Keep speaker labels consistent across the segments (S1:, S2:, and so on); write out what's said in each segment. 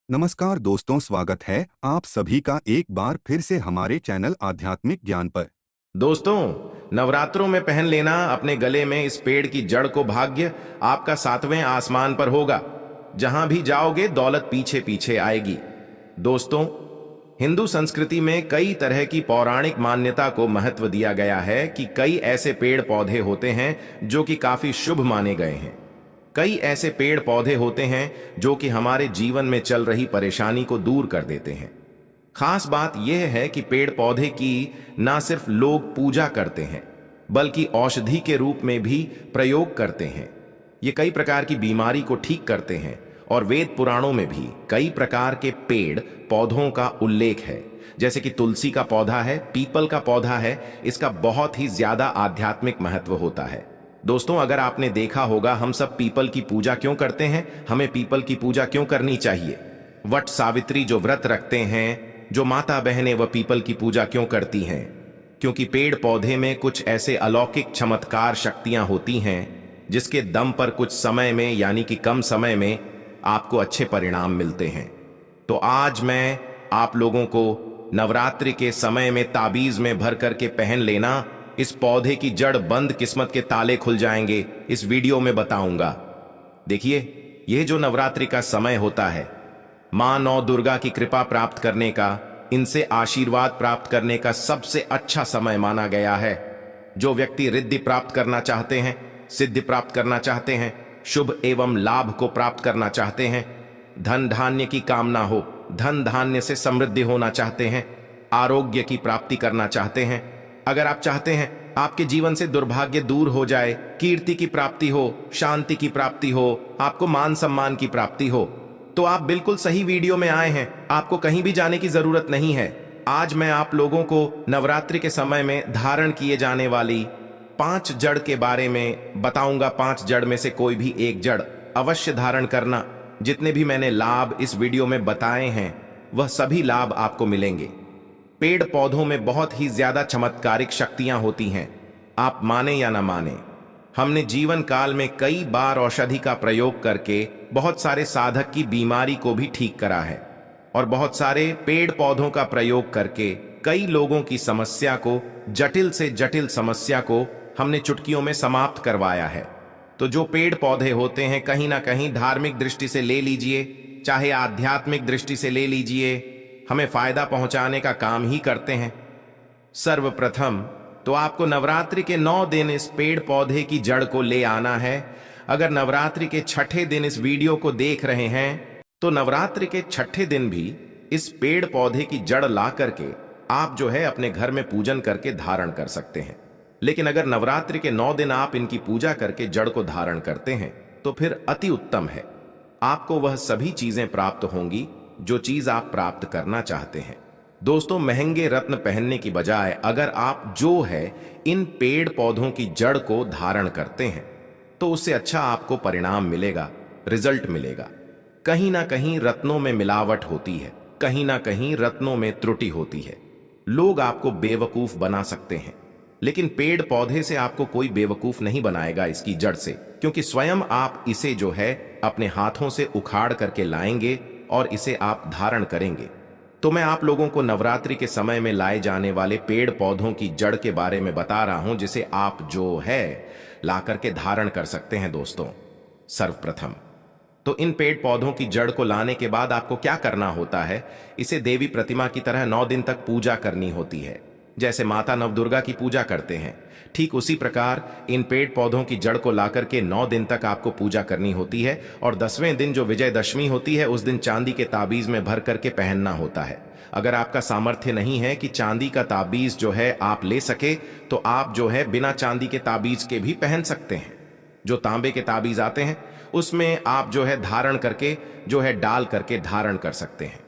S1: नमस्कार दोस्तों, स्वागत है आप सभी का एक बार फिर से हमारे चैनल आध्यात्मिक ज्ञान पर।
S2: दोस्तों, नवरात्रों में पहन लेना अपने गले में इस पेड़ की जड़ को भाग्य आपका सातवें आसमान पर होगा। जहां भी जाओगे दौलत पीछे पीछे आएगी। दोस्तों, हिंदू संस्कृति में कई तरह की पौराणिक मान्यता को महत्व दिया गया है कि कई ऐसे पेड़ पौधे होते हैं जो कि काफी शुभ माने गए हैं। कई ऐसे पेड़ पौधे होते हैं जो कि हमारे जीवन में चल रही परेशानी को दूर कर देते हैं। खास बात यह है कि पेड़ पौधे की ना सिर्फ लोग पूजा करते हैं बल्कि औषधि के रूप में भी प्रयोग करते हैं। ये कई प्रकार की बीमारी को ठीक करते हैं और वेद पुराणों में भी कई प्रकार के पेड़ पौधों का उल्लेख है। जैसे कि तुलसी का पौधा है, पीपल का पौधा है, इसका बहुत ही ज्यादा आध्यात्मिक महत्व होता है। दोस्तों, अगर आपने देखा होगा हम सब पीपल की पूजा क्यों करते हैं, हमें पीपल की पूजा क्यों करनी चाहिए। वट सावित्री जो व्रत रखते हैं, जो माता बहनें वह पीपल की पूजा क्यों करती हैं? क्योंकि पेड़ पौधे में कुछ ऐसे अलौकिक चमत्कार शक्तियां होती हैं जिसके दम पर कुछ समय में यानी कि कम समय में आपको अच्छे परिणाम मिलते हैं। तो आज मैं आप लोगों को नवरात्रि के समय में ताबीज में भर करके पहन लेना, इस पौधे की जड़ बंद किस्मत के ताले खुल जाएंगे, इस वीडियो में बताऊंगा। देखिए, यह जो नवरात्रि का समय होता है, मां नौ दुर्गा की कृपा प्राप्त करने का, इनसे आशीर्वाद प्राप्त करने का सबसे अच्छा समय माना गया है। जो व्यक्ति रिद्धि प्राप्त करना चाहते हैं, सिद्धि प्राप्त करना चाहते हैं, शुभ एवं लाभ को प्राप्त करना चाहते हैं, धन धान्य की कामना हो, धन धान्य से समृद्धि होना चाहते हैं, आरोग्य की प्राप्ति करना चाहते हैं, अगर आप चाहते हैं आपके जीवन से दुर्भाग्य दूर हो जाए, कीर्ति की प्राप्ति हो, शांति की प्राप्ति हो, आपको मान सम्मान की प्राप्ति हो, तो आप बिल्कुल सही वीडियो में आए हैं। आपको कहीं भी जाने की जरूरत नहीं है। आज मैं आप लोगों को नवरात्रि के समय में धारण किए जाने वाली 5 जड़ के बारे में बताऊंगा। 5 जड़ में से कोई भी एक जड़ अवश्य धारण करना। जितने भी मैंने लाभ इस वीडियो में बताए हैं वह सभी लाभ आपको मिलेंगे। पेड़ पौधों में बहुत ही ज्यादा चमत्कारिक शक्तियां होती हैं। आप माने या ना माने, हमने जीवन काल में कई बार औषधि का प्रयोग करके बहुत सारे साधक की बीमारी को भी ठीक करा है और बहुत सारे पेड़ पौधों का प्रयोग करके कई लोगों की समस्या को, जटिल से जटिल समस्या को हमने चुटकियों में समाप्त करवाया है। तो जो पेड़ पौधे होते हैं, कहीं ना कहीं धार्मिक दृष्टि से ले लीजिए, चाहे आध्यात्मिक दृष्टि से ले लीजिए, हमें फायदा पहुंचाने का काम ही करते हैं। सर्वप्रथम तो आपको नवरात्रि के 9 दिन इस पेड़ पौधे की जड़ को ले आना है। अगर नवरात्रि के छठे दिन इस वीडियो को देख रहे हैं तो नवरात्रि के छठे दिन भी इस पेड़ पौधे की जड़ ला करके आप जो है अपने घर में पूजन करके धारण कर सकते हैं। लेकिन अगर नवरात्रि के 9 दिन आप इनकी पूजा करके जड़ को धारण करते हैं तो फिर अति उत्तम है। आपको वह सभी चीजें प्राप्त होंगी जो चीज आप प्राप्त करना चाहते हैं। दोस्तों, महंगे रत्न पहनने की बजाय अगर आप जो है इन पेड़ पौधों की जड़ को धारण करते हैं तो उससे अच्छा आपको परिणाम मिलेगा, रिजल्ट मिलेगा। कहीं ना कहीं रत्नों में मिलावट होती है, कहीं ना कहीं रत्नों में त्रुटि होती है। लोग आपको बेवकूफ बना सकते हैं, लेकिन पेड़ पौधे से आपको कोई बेवकूफ नहीं बनाएगा इसकी जड़ से, क्योंकि स्वयं आप इसे जो है अपने हाथों से उखाड़ करके लाएंगे और इसे आप धारण करेंगे। तो मैं आप लोगों को नवरात्रि के समय में लाए जाने वाले पेड़ पौधों की जड़ के बारे में बता रहा हूं जिसे आप जो है ला करके धारण कर सकते हैं। दोस्तों, सर्वप्रथम तो इन पेड़ पौधों की जड़ को लाने के बाद आपको क्या करना होता है, इसे देवी प्रतिमा की तरह 9 दिन तक पूजा करनी होती है। जैसे माता नवदुर्गा की पूजा करते हैं, ठीक उसी प्रकार इन पेड़ पौधों की जड़ को लाकर के 9 दिन तक आपको पूजा करनी होती है। और 10वें दिन जो विजयदशमी होती है उस दिन चांदी के ताबीज में भर करके पहनना होता है। अगर आपका सामर्थ्य नहीं है कि चांदी का ताबीज जो है आप ले सके तो आप जो है बिना चांदी के ताबीज के भी पहन सकते हैं। जो तांबे के ताबीज आते हैं उसमें आप जो है धारण करके जो है डाल करके धारण कर सकते हैं।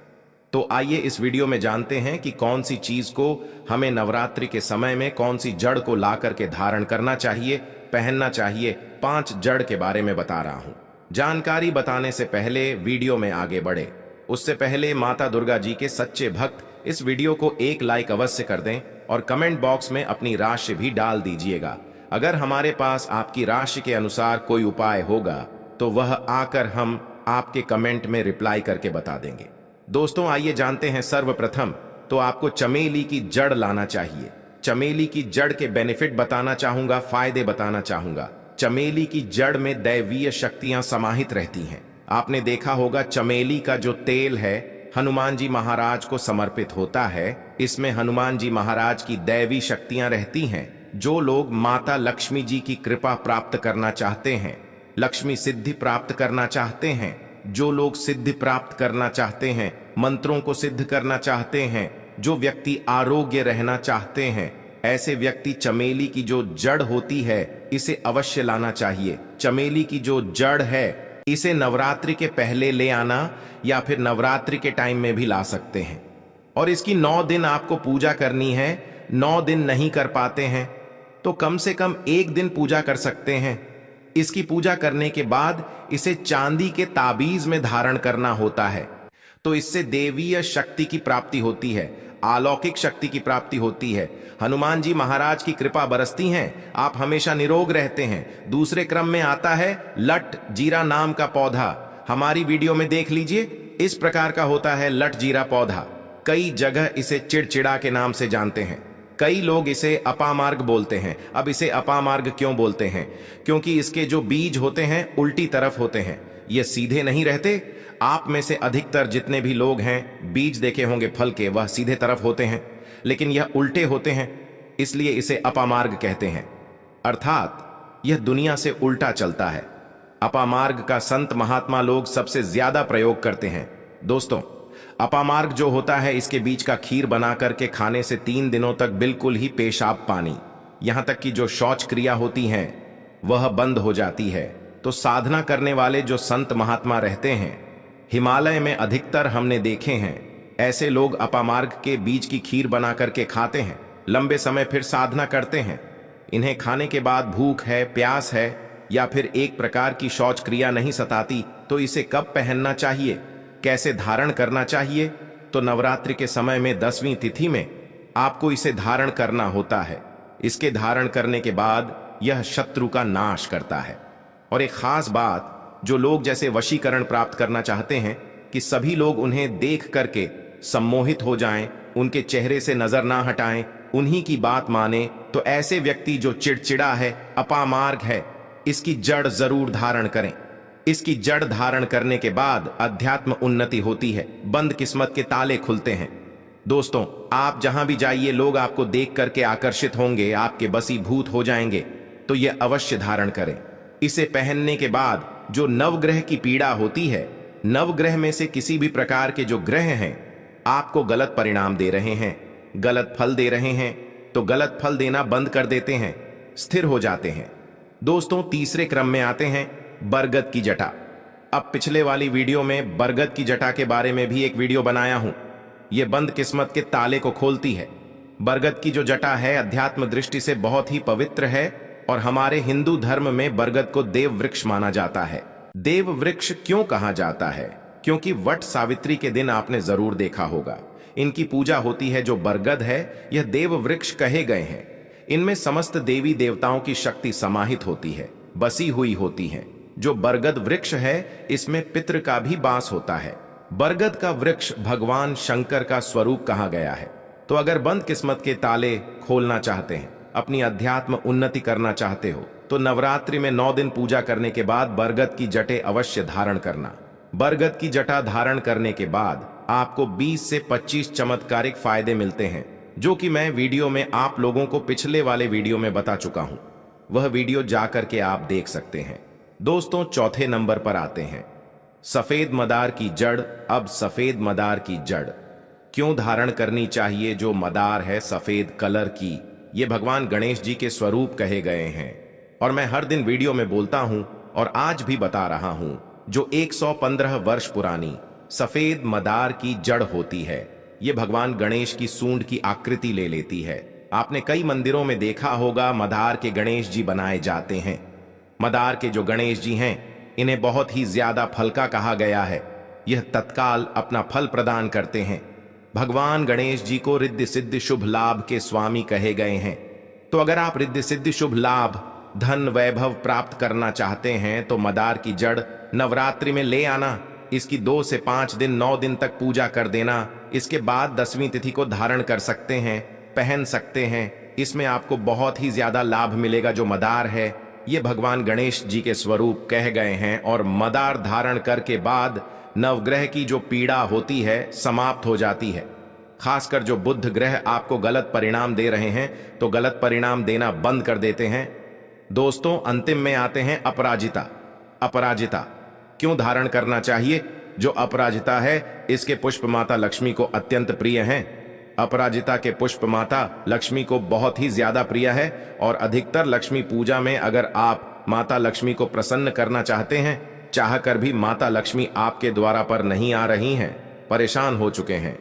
S2: तो आइए इस वीडियो में जानते हैं कि कौन सी चीज को हमें नवरात्रि के समय में, कौन सी जड़ को ला करके धारण करना चाहिए, पहनना चाहिए। 5 जड़ के बारे में बता रहा हूं। जानकारी बताने से पहले वीडियो में आगे बढ़े उससे पहले माता दुर्गा जी के सच्चे भक्त इस वीडियो को एक लाइक अवश्य कर दें और कमेंट बॉक्स में अपनी राशि भी डाल दीजिएगा। अगर हमारे पास आपकी राशि के अनुसार कोई उपाय होगा तो वह आकर हम आपके कमेंट में रिप्लाई करके बता देंगे। दोस्तों आइए जानते हैं। सर्वप्रथम तो आपको चमेली की जड़ लाना चाहिए। चमेली की जड़ के बेनिफिट बताना चाहूंगा, फायदे बताना चाहूंगा। चमेली की जड़ में दैवीय शक्तियां समाहित रहती हैं। आपने देखा होगा चमेली का जो तेल है हनुमान जी महाराज को समर्पित होता है। इसमें हनुमान जी महाराज की दैवी शक्तियां रहती हैं। जो लोग माता लक्ष्मी जी की कृपा प्राप्त करना चाहते हैं, लक्ष्मी सिद्धि प्राप्त करना चाहते हैं, जो लोग सिद्धि प्राप्त करना चाहते हैं, मंत्रों को सिद्ध करना चाहते हैं, जो व्यक्ति आरोग्य रहना चाहते हैं, ऐसे व्यक्ति चमेली की जो जड़ होती है इसे अवश्य लाना चाहिए। चमेली की जो जड़ है इसे नवरात्रि के पहले ले आना या फिर नवरात्रि के टाइम में भी ला सकते हैं। और इसकी 9 दिन आपको पूजा करनी है। 9 दिन नहीं कर पाते हैं तो कम से कम 1 दिन पूजा कर सकते हैं। इसकी पूजा करने के बाद इसे चांदी के ताबीज में धारण करना होता है। तो इससे देवीय शक्ति की प्राप्ति होती है, अलौकिक शक्ति की प्राप्ति होती है। हनुमान जी महाराज की कृपा बरसती है, आप हमेशा निरोग रहते हैं। दूसरे क्रम में आता है लट जीरा नाम का पौधा। हमारी वीडियो में देख लीजिए, इस प्रकार का होता है लट जीरा पौधा। कई जगह इसे चिड़चिड़ा के नाम से जानते हैं। कई लोग इसे अपामार्ग बोलते हैं। अब इसे अपामार्ग क्यों बोलते हैं? क्योंकि इसके जो बीज होते हैं उल्टी तरफ होते हैं, ये सीधे नहीं रहते। आप में से अधिकतर जितने भी लोग हैं बीज देखे होंगे फल के, वह सीधे तरफ होते हैं, लेकिन यह उल्टे होते हैं, इसलिए इसे अपामार्ग कहते हैं। अर्थात यह दुनिया से उल्टा चलता है। अपामार्ग का संत महात्मा लोग सबसे ज्यादा प्रयोग करते हैं। दोस्तों अपामार्ग जो होता है इसके बीज का खीर बना करके खाने से 3 दिनों तक बिल्कुल ही पेशाब पानी, यहां तक कि जो शौच क्रिया होती है वह बंद हो जाती है। तो साधना करने वाले जो संत महात्मा रहते हैं हिमालय में अधिकतर हमने देखे हैं, ऐसे लोग अपामार्ग के बीज की खीर बना करके खाते हैं, लंबे समय फिर साधना करते हैं। इन्हें खाने के बाद भूख है, प्यास है या फिर एक प्रकार की शौच क्रिया नहीं सताती, तो इसे कब पहनना चाहिए, कैसे धारण करना चाहिए? तो नवरात्रि के समय में 10वीं तिथि में आपको इसे धारण करना होता है। इसके धारण करने के बाद यह शत्रु का नाश करता है। और एक खास बात, जो लोग जैसे वशीकरण प्राप्त करना चाहते हैं कि सभी लोग उन्हें देख करके सम्मोहित हो जाएं, उनके चेहरे से नजर ना हटाएं, उन्हीं की बात माने, तो ऐसे व्यक्ति जो चिड़चिड़ा है, अपामार्ग है, इसकी जड़ जरूर धारण करें। इसकी जड़ धारण करने के बाद अध्यात्म उन्नति होती है, बंद किस्मत के ताले खुलते हैं। दोस्तों आप जहां भी जाइए लोग आपको देख करके आकर्षित होंगे, आपके बसीभूत हो जाएंगे। तो यह अवश्य धारण करें। इसे पहनने के बाद जो नवग्रह की पीड़ा होती है, नवग्रह में से किसी भी प्रकार के जो ग्रह हैं आपको गलत परिणाम दे रहे हैं, गलत फल दे रहे हैं, तो गलत फल देना बंद कर देते हैं, स्थिर हो जाते हैं। दोस्तों तीसरे क्रम में आते हैं बरगद की जटा। अब पिछले वाली वीडियो में बरगद की जटा के बारे में भी एक वीडियो बनाया हूं। यह बंद किस्मत के ताले को खोलती है। बरगद की जो जटा है अध्यात्म दृष्टि से बहुत ही पवित्र है और हमारे हिंदू धर्म में बरगद को देव वृक्ष माना जाता है। देव वृक्ष क्यों कहा जाता है? क्योंकि वट सावित्री के दिन आपने जरूर देखा होगा, इनकी पूजा होती है। जो बरगद है यह देव वृक्ष कहे गए हैं। इनमें समस्त देवी देवताओं की शक्ति समाहित होती है, बसी हुई होती है। जो बरगद वृक्ष है इसमें पितृ का भी वास होता है। बरगद का वृक्ष भगवान शंकर का स्वरूप कहा गया है। तो अगर बंद किस्मत के ताले खोलना चाहते हैं, अपनी अध्यात्म उन्नति करना चाहते हो, तो नवरात्रि में 9 दिन पूजा करने के बाद बरगद की जटें अवश्य धारण करना। बरगद की जटा धारण करने के बाद आपको 20 से 25 चमत्कारिक फायदे मिलते हैं, जो कि मैं वीडियो में आप लोगों को पिछले वाले वीडियो में बता चुका हूं। वह वीडियो जाकर के आप देख सकते हैं। दोस्तों चौथे नंबर पर आते हैं सफेद मदार की जड़। अब सफेद मदार की जड़ क्यों धारण करनी चाहिए? जो मदार है सफेद कलर की, ये भगवान गणेश जी के स्वरूप कहे गए हैं और मैं हर दिन वीडियो में बोलता हूं और आज भी बता रहा हूं। जो 115 वर्ष पुरानी सफेद मदार की जड़ होती है, ये भगवान गणेश की सूंड की आकृति ले लेती है। आपने कई मंदिरों में देखा होगा मदार के गणेश जी बनाए जाते हैं। मदार के जो गणेश जी हैं इन्हें बहुत ही ज्यादा फल का कहा गया है। यह तत्काल अपना फल प्रदान करते हैं। भगवान गणेश जी को रिद्धि सिद्धि शुभ लाभ के स्वामी कहे गए हैं। तो अगर आप रिद्धि सिद्धि शुभ लाभ धन वैभव प्राप्त करना चाहते हैं तो मदार की जड़ नवरात्रि में ले आना, इसकी 2 से 5 दिन 9 दिन तक पूजा कर देना। इसके बाद 10वीं तिथि को धारण कर सकते हैं, पहन सकते हैं। इसमें आपको बहुत ही ज्यादा लाभ मिलेगा। जो मदार है ये भगवान गणेश जी के स्वरूप कह गए हैं और मदार धारण करके बाद नवग्रह की जो पीड़ा होती है समाप्त हो जाती है। खासकर जो बुध ग्रह आपको गलत परिणाम दे रहे हैं तो गलत परिणाम देना बंद कर देते हैं। दोस्तों, अंतिम में आते हैं अपराजिता। अपराजिता क्यों धारण करना चाहिए? जो अपराजिता है इसके पुष्प माता लक्ष्मी को अत्यंत प्रिय हैं। अपराजिता के पुष्प माता लक्ष्मी को बहुत ही ज्यादा प्रिय है और अधिकतर लक्ष्मी पूजा में अगर आप माता लक्ष्मी को प्रसन्न करना चाहते हैं, चाहकर भी माता लक्ष्मी आपके द्वारा पर नहीं आ रही हैं, परेशान हो चुके हैं,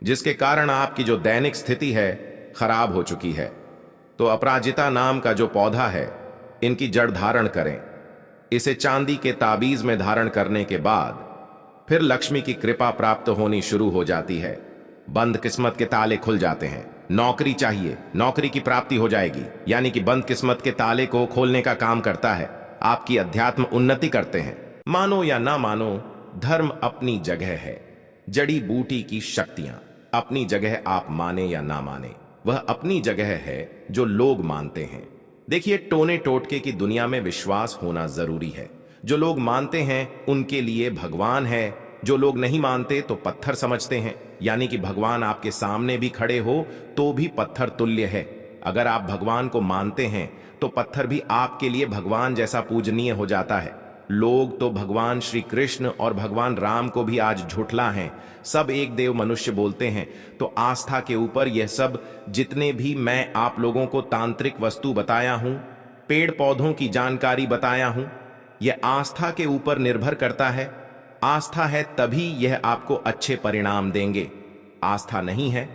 S2: जिसके कारण आपकी जो दैनिक स्थिति है खराब हो चुकी है, तो अपराजिता नाम का जो पौधा है इनकी जड़ धारण करें। इसे चांदी के ताबीज में धारण करने के बाद फिर लक्ष्मी की कृपा प्राप्त होनी शुरू हो जाती है। बंद किस्मत के ताले खुल जाते हैं। नौकरी चाहिए, नौकरी की प्राप्ति हो जाएगी, यानी कि बंद किस्मत के ताले को खोलने का काम करता है। आपकी अध्यात्म उन्नति करते हैं। मानो या ना मानो, धर्म अपनी जगह है, जड़ी बूटी की शक्तियां अपनी जगह। आप माने या ना माने, वह अपनी जगह है जो लोग मानते हैं। देखिए, टोने टोटके की दुनिया में विश्वास होना जरूरी है। जो लोग मानते हैं उनके लिए भगवान है, जो लोग नहीं मानते तो पत्थर समझते हैं, यानी कि भगवान आपके सामने भी खड़े हो तो भी पत्थर तुल्य है। अगर आप भगवान को मानते हैं तो पत्थर भी आपके लिए भगवान जैसा पूजनीय हो जाता है। लोग तो भगवान श्री कृष्ण और भगवान राम को भी आज झुठला हैं, सब एक देव मनुष्य बोलते हैं। तो आस्था के ऊपर यह सब जितने भी मैं आप लोगों को तांत्रिक वस्तु बताया हूं, पेड़ पौधों की जानकारी बताया हूं, यह आस्था के ऊपर निर्भर करता है। आस्था है तभी यह आपको अच्छे परिणाम देंगे। आस्था नहीं है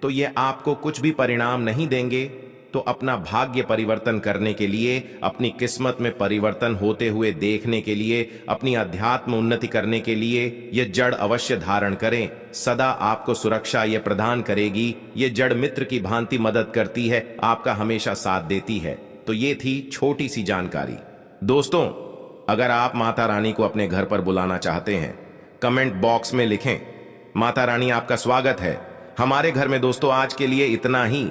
S2: तो यह आपको कुछ भी परिणाम नहीं देंगे। तो अपना भाग्य परिवर्तन करने के लिए, अपनी किस्मत में परिवर्तन होते हुए देखने के लिए, अपनी अध्यात्म उन्नति करने के लिए यह जड़ अवश्य धारण करें। सदा आपको सुरक्षा यह प्रदान करेगी। यह जड़ मित्र की भांति मदद करती है, आपका हमेशा साथ देती है। तो ये थी छोटी सी जानकारी। दोस्तों, अगर आप माता रानी को अपने घर पर बुलाना चाहते हैं, कमेंट बॉक्स में लिखें। माता रानी आपका स्वागत है हमारे घर में। दोस्तों, आज के लिए इतना ही।